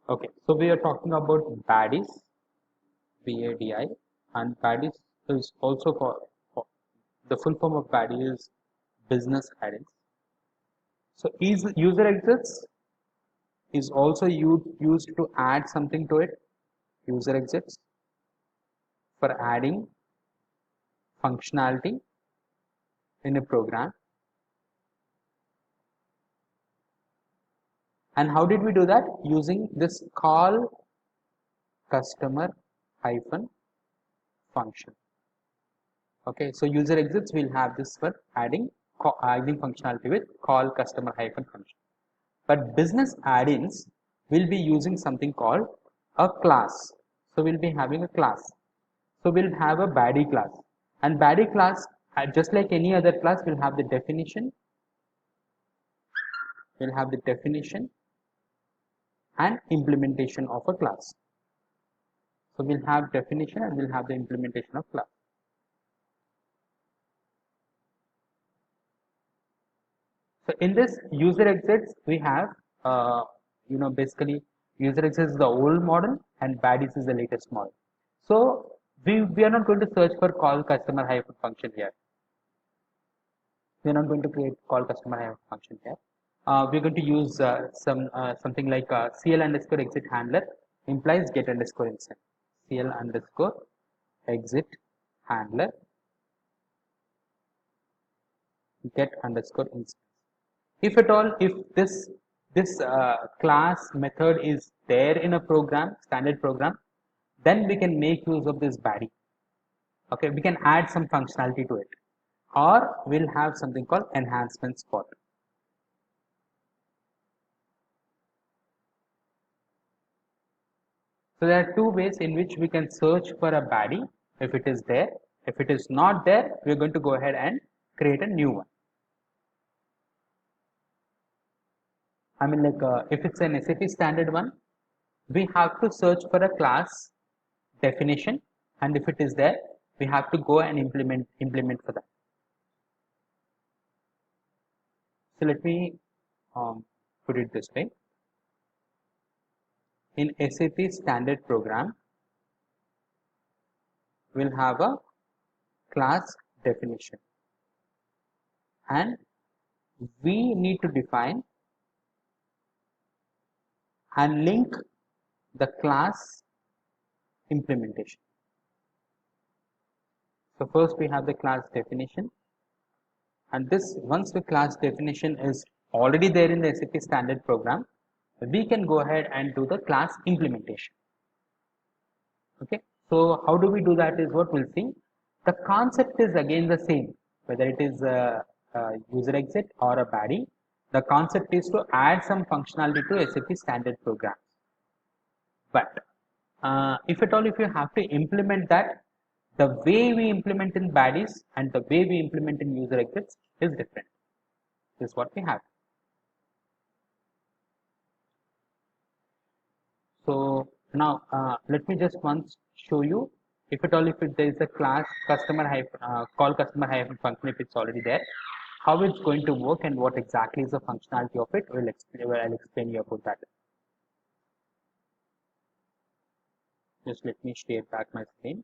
Okay, so we are talking about baddies, BADI, and baddies is also for the full form of baddie is business add-ins. So is user exits is also used to add something to it. User exits for adding functionality in a program. And how did we do that? Using this call customer hyphen function. Okay, so user exits will have this for adding functionality with call customer hyphen function. But business add-ins will be using something called a class. So we'll be having a class. So we'll have a baddie class, and baddie class, just like any other class, will have the definition. Will have the definition and implementation of a class. So we'll have definition and we'll have the implementation of class. So in this user exits, we have, basically user exits is the old model and baddies is the latest model. So we are not going to search for call customer hyphen function here. We are not going to create call customer hyphen function here. We're going to use something like CL underscore exit handler implies get underscore instance. CL underscore exit handler get underscore instance. If at all, if this class method is there in a program, standard program, then we can make use of this baddie. Okay, we can add some functionality to it, or we'll have something called enhancements for it. So there are two ways in which we can search for a baddie if it is there. If it is not there, we're going to go ahead and create a new one. I mean, like if it's an SAP standard one, we have to search for a class definition, and if it is there, we have to go and implement for that. So let me put it this way. In SAP standard program, we'll have a class definition, and we need to define and link the class implementation. So first we have the class definition, and this once the class definition is already there in the SAP standard program, we can go ahead and do the class implementation. Okay, so how do we do that is what we'll see. The concept is again the same, whether it is a user exit or a baddie. The concept is to add some functionality to SAP standard program. But if at all, if you have to implement that, the way we implement in baddies and the way we implement in user exits is different. This is what we have. So now let me just once show you, if at all, if there is a class customer hyphen call customer hyphen function, if it's already there, how it's going to work and what exactly is the functionality of it. I'll explain you about that. Just let me share back my screen.